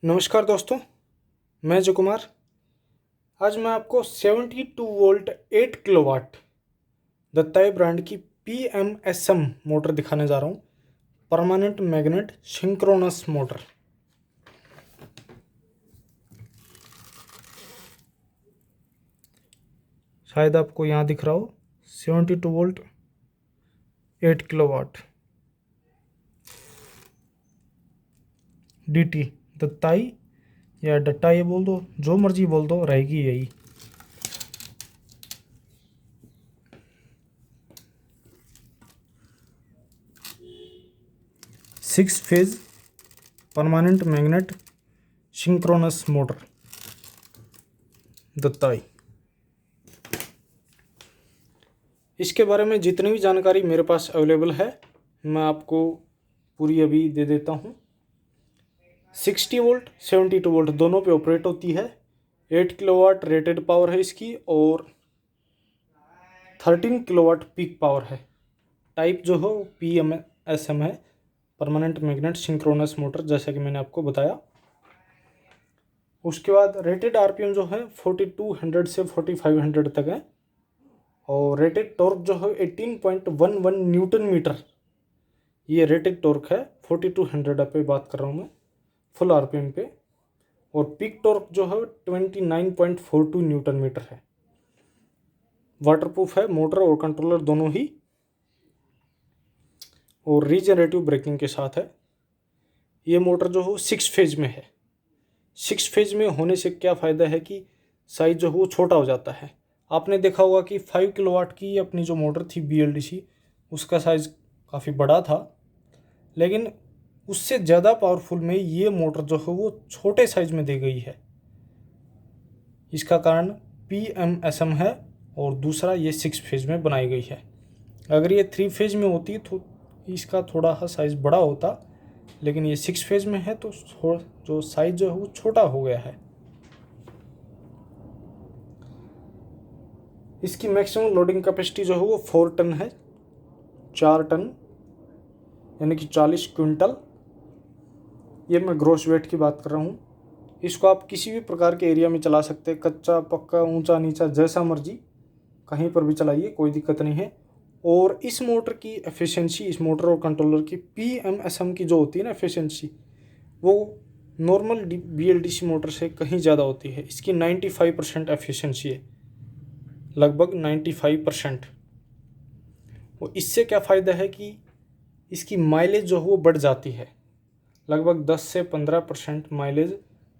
नमस्कार दोस्तों, मैं अजय कुमार। आज मैं आपको 72 वोल्ट 8 किलोवाट दत्ताई ब्रांड की PMSM मोटर दिखाने जा रहा हूँ। Permanent magnet synchronous motor. शायद आपको यहाँ दिख रहा हो 72 वोल्ट 8 किलोवाट DT दत्ताई या डट्टाई बोल दो, जो मर्जी बोल दो, रहेगी यही। Six phase permanent magnet synchronous motor दत्ताई। इसके बारे में जितनी भी जानकारी मेरे पास अवेलेबल है मैं आपको पूरी अभी दे देता हूँ। 60 वोल्ट 72 वोल्ट दोनों पे ऑपरेट होती है। 8 किलोवाट रेटेड पावर है इसकी और 13 किलोवाट पीक पावर है। टाइप जो है PMSM है, परमानेंट मैग्नेट सिंक्रोनस मोटर, जैसा कि मैंने आपको बताया। उसके बाद रेटेड RPM जो है 4200 से 4500 तक है और रेटेड टॉर्क जो है 18.11 न्यूटन मीटर, ये रेटेड टॉर्क है। 4200 पे बात कर रहा हूँ मैं फुल RPM पे। और पीक टॉर्क जो है 29.42 न्यूटन मीटर है। वाटरप्रूफ है मोटर और कंट्रोलर दोनों ही, और रीजनरेटिव ब्रेकिंग के साथ है। ये मोटर जो हो 6 फेज में है। 6 फेज में होने से क्या फ़ायदा है कि साइज जो हो छोटा हो जाता है। आपने देखा होगा कि 5 किलोवाट की अपनी जो मोटर थी BLDC, उसका साइज़ काफ़ी बड़ा था, लेकिन उससे ज़्यादा पावरफुल में ये मोटर जो है वो छोटे साइज में दी गई है। इसका कारण PMSM है और दूसरा ये 6 फेज में बनाई गई है। अगर ये 3 फेज में होती तो इसका थोड़ा सा साइज़ बड़ा होता, लेकिन ये 6 फेज में है तो जो साइज जो है वो छोटा हो गया है। इसकी मैक्सिमम लोडिंग कैपेसिटी जो है वो 4 टन है, 4 टन यानी कि 40 क्विंटल। ये मैं ग्रॉस वेट की बात कर रहा हूँ। इसको आप किसी भी प्रकार के एरिया में चला सकते हैं, कच्चा पक्का ऊंचा नीचा जैसा मर्जी कहीं पर भी चलाइए, कोई दिक्कत नहीं है। और इस मोटर की एफिशिएंसी, इस मोटर और कंट्रोलर की PMSM की जो होती है ना एफिशिएंसी, वो नॉर्मल BLDC मोटर से कहीं ज़्यादा होती है। इसकी 95% एफिशिएंसी है, लगभग 95%। और इससे क्या फ़ायदा है कि इसकी माइलेज जो है वो बढ़ जाती है, लगभग 10 से 15% माइलेज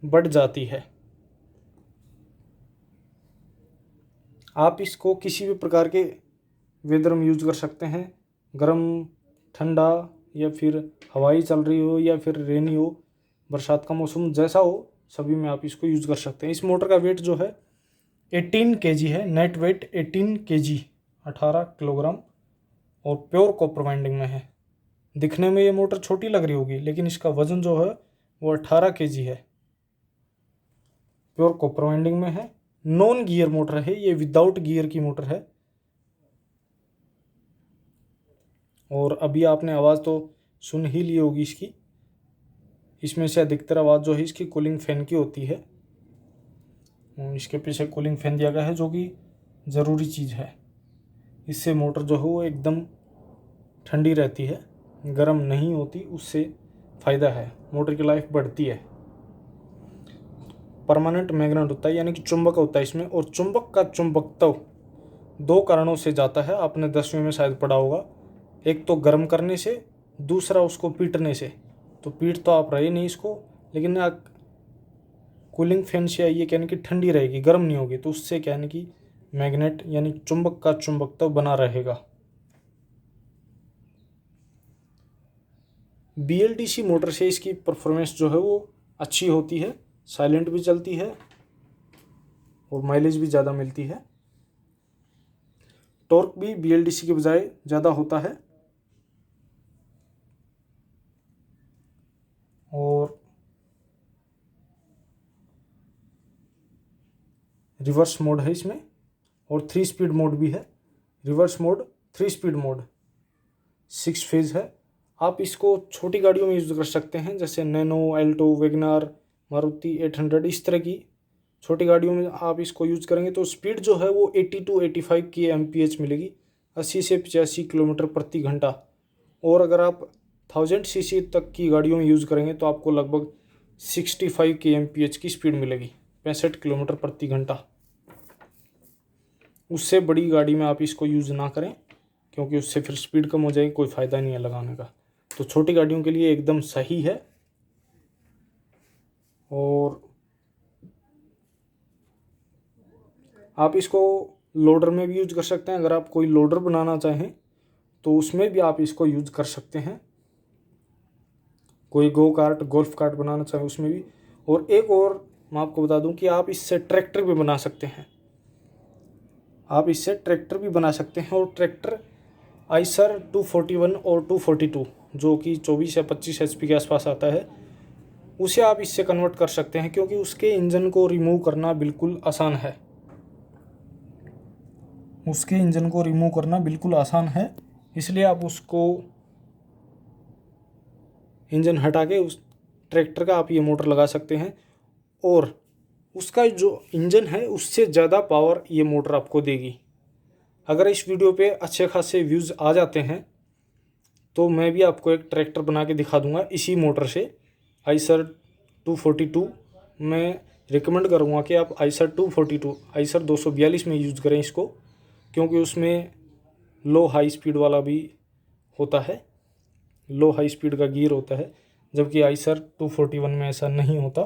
बढ़ जाती है। आप इसको किसी भी प्रकार के वेदर में यूज कर सकते हैं, गर्म ठंडा या फिर हवाई चल रही हो या फिर रेनी हो, बरसात का मौसम जैसा हो, सभी में आप इसको यूज़ कर सकते हैं। इस मोटर का वेट जो है 18 kg है, नेट वेट 18 kg 18 किलोग्राम, और प्योर कॉपर वाइंडिंग में है। दिखने में ये मोटर छोटी लग रही होगी, लेकिन इसका वज़न जो है वो 18 kg है। प्योर कॉपर वाइंडिंग में है। नॉन गियर मोटर है ये, विदाउट गियर की मोटर है। और अभी आपने आवाज़ तो सुन ही ली होगी इसकी। इसमें से अधिकतर आवाज़ जो है इसकी कूलिंग फैन की होती है। इसके पीछे कूलिंग फैन दिया गया है, जो कि ज़रूरी चीज़ है। इससे मोटर जो है वो एकदम ठंडी रहती है, गर्म नहीं होती। उससे फ़ायदा है, मोटर की लाइफ बढ़ती है। परमानेंट मैग्नेट होता है, यानी कि चुंबक होता है इसमें, और चुंबक का चुंबकत्व 2 कारणों से जाता है। आपने 10वीं में शायद पढ़ा होगा, एक तो गर्म करने से, दूसरा उसको पीटने से। तो पीट तो आप रहे नहीं इसको, लेकिन कूलिंग फैन से आइए, यानी कि ठंडी रहेगी, गर्म नहीं होगी। तो उससे क्या है कि मैग्नेट यानी चुंबक का चुंबकत्व बना रहेगा। BLDC मोटर से इसकी परफॉर्मेंस जो है वो अच्छी होती है, साइलेंट भी चलती है और माइलेज भी ज़्यादा मिलती है। टॉर्क भी BLDC के बजाय ज़्यादा होता है। और रिवर्स मोड है इसमें, और 3 स्पीड मोड भी है। Reverse mode, 3 speed mode, 6 phase है। आप इसको छोटी गाड़ियों में यूज़ कर सकते हैं, जैसे नैनो, एल्टो, वैगनार मारुति 800, इस तरह की छोटी गाड़ियों में आप इसको यूज़ करेंगे तो स्पीड जो है वो 80 to 85 की एमपीएच मिलेगी, 80 से 85 किलोमीटर प्रति घंटा। और अगर आप 1000 सीसी तक की गाड़ियों में यूज़ करेंगे तो आपको लगभग 65 की एमपीएच की स्पीड मिलेगी, 65 किलोमीटर प्रति घंटा। उससे बड़ी गाड़ी में आप इसको यूज़ ना करें, क्योंकि उससे फिर स्पीड कम हो जाएगी, कोई फ़ायदा नहीं है लगाने का। तो छोटी गाड़ियों के लिए एकदम सही है। और आप इसको लोडर में भी यूज कर सकते हैं, अगर आप कोई लोडर बनाना चाहें तो उसमें भी आप इसको यूज कर सकते हैं। कोई गो कार्ट, गोल्फ कार्ट बनाना चाहें उसमें भी। और एक और मैं आपको बता दूं कि आप इससे ट्रैक्टर भी बना सकते हैं, आप इससे ट्रैक्टर भी बना सकते हैं। और ट्रैक्टर आइसर 241 और 242 जो कि 24 या 25 HP के आसपास आता है, उसे आप इससे कन्वर्ट कर सकते हैं, क्योंकि उसके इंजन को रिमूव करना बिल्कुल आसान है। उसके इंजन को रिमूव करना बिल्कुल आसान है, इसलिए आप उसको इंजन हटा के उस ट्रैक्टर का आप ये मोटर लगा सकते हैं। और उसका जो इंजन है उससे ज़्यादा पावर ये मोटर आपको देगी। अगर इस वीडियो पे अच्छे खासे व्यूज़ आ जाते हैं तो मैं भी आपको एक ट्रैक्टर बना के दिखा दूंगा इसी मोटर से, आइसर 242। मैं रिकमेंड करूंगा कि आप आइसर 242, आइसर 242 में यूज़ करें इसको, क्योंकि उसमें लो हाई स्पीड वाला भी होता है, लो हाई स्पीड का गियर होता है, जबकि आइसर 241 में ऐसा नहीं होता।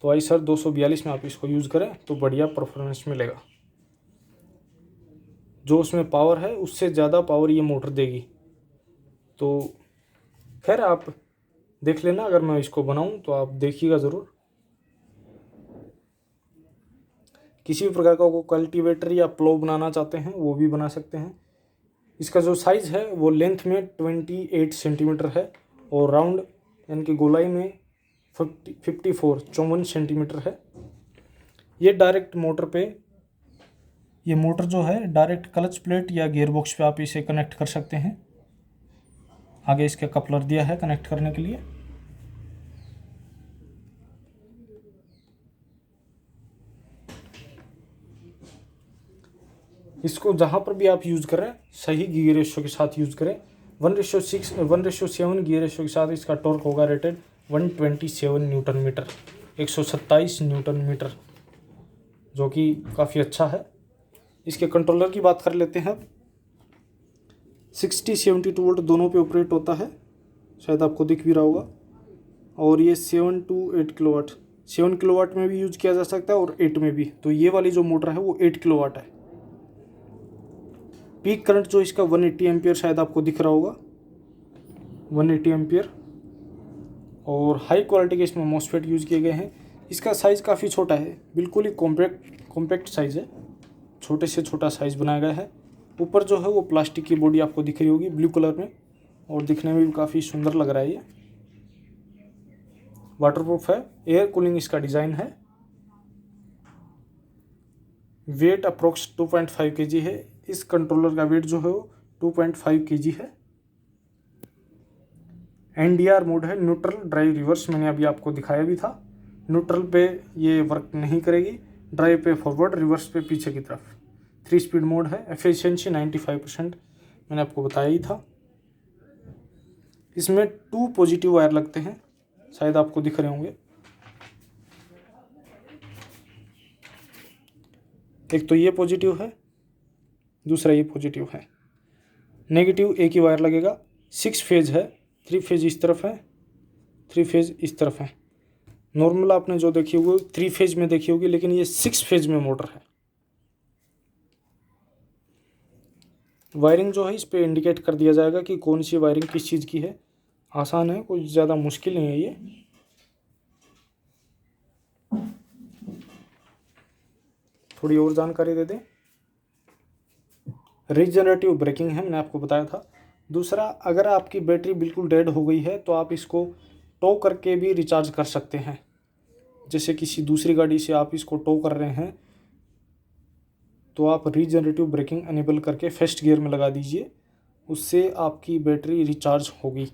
तो आइसर 242 में आप इसको यूज़ करें तो बढ़िया परफॉर्मेंस मिलेगा। जो उसमें पावर है उससे ज़्यादा पावर ये मोटर देगी। तो खैर आप देख लेना, अगर मैं इसको बनाऊं तो आप देखिएगा ज़रूर। किसी भी प्रकार का वो कल्टीवेटर या प्लो बनाना चाहते हैं वो भी बना सकते हैं। इसका जो साइज़ है वो लेंथ में 28 सेंटीमीटर है और राउंड यानी कि गोलाई में 54 सेंटीमीटर है। ये डायरेक्ट मोटर पे, ये मोटर जो है डायरेक्ट क्लच प्लेट या गियर बॉक्स पे आप इसे कनेक्ट कर सकते हैं। आगे इसका कपलर दिया है कनेक्ट करने के लिए। इसको जहाँ पर भी आप यूज़ करें सही गियर रेशियो के साथ यूज़ करें। 1:6, 1:7 गियर रेशियो के साथ इसका टॉर्क होगा rated 127 newton metre, 127 newton metre, जो कि काफ़ी अच्छा है। इसके कंट्रोलर की बात कर लेते हैं अब। 60-72 वोल्ट दोनों पे ऑपरेट होता है, शायद आपको दिख भी रहा होगा। और ये 7 to 8 किलोवाट, 7 किलोवाट में भी यूज किया जा सकता है और 8 में भी। तो ये वाली जो मोटर है वो 8 किलोवाट है। पीक करंट जो इसका 180 एम्पियर शायद आपको दिख रहा होगा, 180 एम्पियर। और हाई क्वालिटी के इसमें मॉसफेट यूज़ किए गए हैं। इसका साइज़ काफ़ी छोटा है, बिल्कुल ही कॉम्पैक्ट साइज़ है, छोटे से छोटा साइज़ बनाया गया है। ऊपर जो है वो प्लास्टिक की बॉडी आपको दिख रही होगी ब्लू कलर में, और दिखने में भी काफ़ी सुंदर लग रहा है। ये वाटरप्रूफ है, एयर कूलिंग इसका डिज़ाइन है। वेट अप्रोक्स 2.5 kg है। इस कंट्रोलर का वेट जो है वो 2.5 kg है। NDR मोड है, न्यूट्रल ड्राइव रिवर्स, मैंने अभी आपको दिखाया भी था। न्यूट्रल पे ये वर्क नहीं करेगी, ड्राइव पे फॉरवर्ड, रिवर्स पे पीछे की तरफ। 3 स्पीड मोड है। एफिशिएंसी 95% मैंने आपको बताया ही था। इसमें 2 पॉजिटिव वायर लगते हैं, शायद आपको दिख रहे होंगे। एक तो ये पॉजिटिव है, दूसरा ये पॉजिटिव है। नेगेटिव एक ही वायर लगेगा। 6 फेज है, 3 फेज इस तरफ है, 3 फेज इस तरफ है। नॉर्मल आपने जो देखी होगी 3 फेज में देखी होगी, लेकिन ये 6 फेज में मोटर है। वायरिंग जो है इस पे इंडिकेट कर दिया जाएगा कि कौन सी वायरिंग किस चीज़ की है। आसान है, कोई ज़्यादा मुश्किल नहीं है ये। थोड़ी और जानकारी दे दें, रीजनरेटिव ब्रेकिंग है, मैंने आपको बताया था। दूसरा, अगर आपकी बैटरी बिल्कुल डेड हो गई है तो आप इसको टो करके भी रिचार्ज कर सकते हैं। जैसे किसी दूसरी गाड़ी से आप इसको टो कर रहे हैं तो आप रीजनरेटिव ब्रेकिंग अनेबल करके फर्स्ट गियर में लगा दीजिए, उससे आपकी बैटरी रिचार्ज होगी।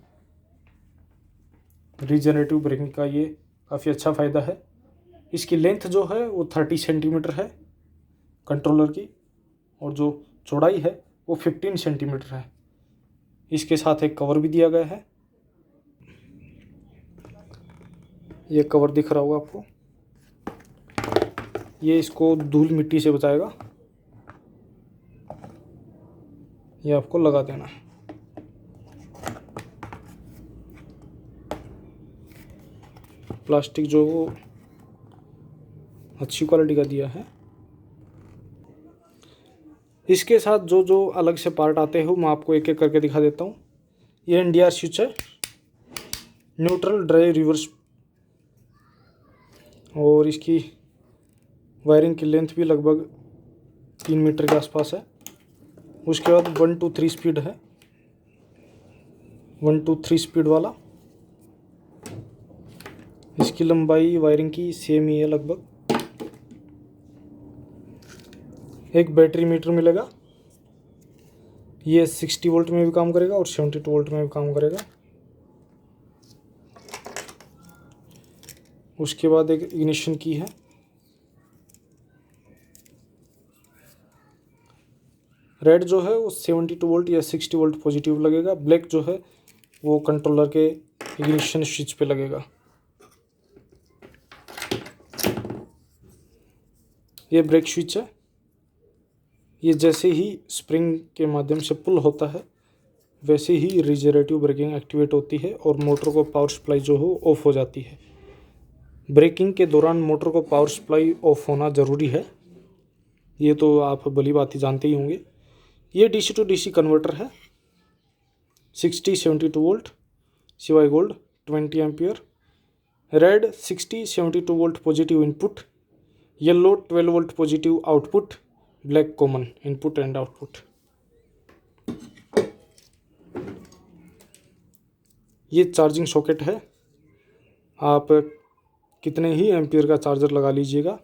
रीजनरेटिव ब्रेकिंग का ये काफ़ी अच्छा फ़ायदा है। इसकी लेंथ जो है वो 30 सेंटीमीटर है कंट्रोलर की, और जो चौड़ाई है वो 15 सेंटीमीटर है। इसके साथ एक कवर भी दिया गया है। ये कवर दिख रहा होगा आपको, ये इसको धूल मिट्टी से बचाएगा। ये आपको लगा देना है। प्लास्टिक जो वो अच्छी क्वालिटी का दिया है। इसके साथ जो जो अलग से पार्ट आते हैं मैं आपको एक एक करके दिखा देता हूँ। ये NDR स्विच है, न्यूट्रल, ड्राई, रिवर्स, और इसकी वायरिंग की लेंथ भी लगभग 3 मीटर के आसपास है। उसके बाद 1 to 3 स्पीड है, 1 to 3 स्पीड वाला। इसकी लंबाई वायरिंग की सेम ही है लगभग। एक बैटरी मीटर मिलेगा, ये 60 वोल्ट में भी काम करेगा और 72 वोल्ट में भी काम करेगा। उसके बाद एक इग्निशन की है। रेड जो है वो 72 वोल्ट या 60 वोल्ट पॉजिटिव लगेगा। ब्लैक जो है वो कंट्रोलर के इग्निशन स्विच पे लगेगा। ये ब्रेक स्विच है। ये जैसे ही स्प्रिंग के माध्यम से पुल होता है वैसे ही रिजनरेटिव ब्रेकिंग एक्टिवेट होती है और मोटर को पावर सप्लाई जो हो ऑफ हो जाती है। ब्रेकिंग के दौरान मोटर को पावर सप्लाई ऑफ होना ज़रूरी है, ये तो आप भली बात ही जानते ही होंगे। ये DC to DC कन्वर्टर है, 60-72 volt, CY gold 20 ampere, red 60-72 volt positive input, yellow 12 volt positive output, black common input and output. ये चार्जिंग सॉकेट है, आप कितने ही एम्पियर का चार्जर लगा लीजिएगा,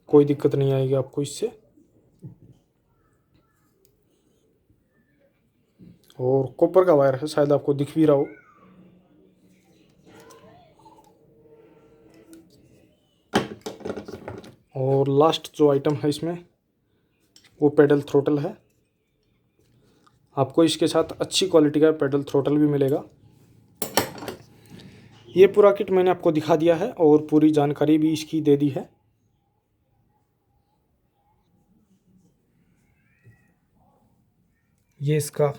कोई दिक्कत नहीं आएगी आपको इससे। और कॉपर का वायर है, शायद आपको दिख भी रहा हो। और लास्ट जो आइटम है इसमें वो पेडल थ्रोटल है। आपको इसके साथ अच्छी क्वालिटी का पेडल थ्रोटल भी मिलेगा। ये पूरा किट मैंने आपको दिखा दिया है और पूरी जानकारी भी इसकी दे दी है। ये इसका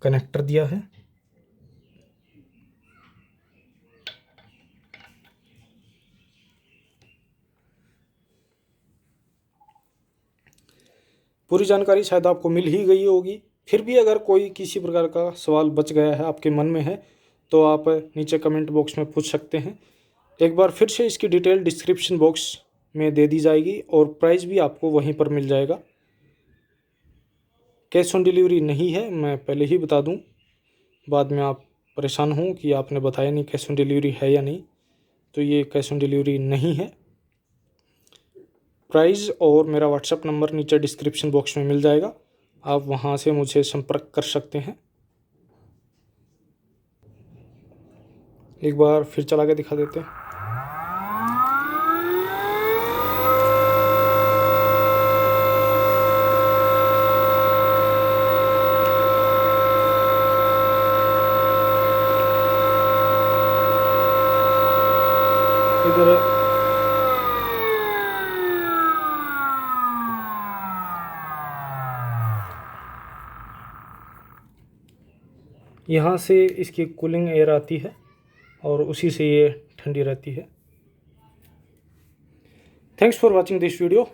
कनेक्टर दिया है। पूरी जानकारी शायद आपको मिल ही गई होगी। फिर भी अगर कोई किसी प्रकार का सवाल बच गया है आपके मन में है तो आप नीचे कमेंट बॉक्स में पूछ सकते हैं। एक बार फिर से इसकी डिटेल डिस्क्रिप्शन बॉक्स में दे दी जाएगी और प्राइस भी आपको वहीं पर मिल जाएगा। कैश ऑन डिलीवरी नहीं है, मैं पहले ही बता दूं, बाद में आप परेशान हों कि आपने बताया नहीं कैश ऑन डिलीवरी है या नहीं, तो ये कैश ऑन डिलीवरी नहीं है। प्राइस और मेरा व्हाट्सएप नंबर नीचे डिस्क्रिप्शन बॉक्स में मिल जाएगा, आप वहाँ से मुझे संपर्क कर सकते हैं। एक बार फिर चला के दिखा देते हैं। इधर यहाँ से इसकी कूलिंग एयर आती है और उसी से ये ठंडी रहती है। Thanks for watching this video.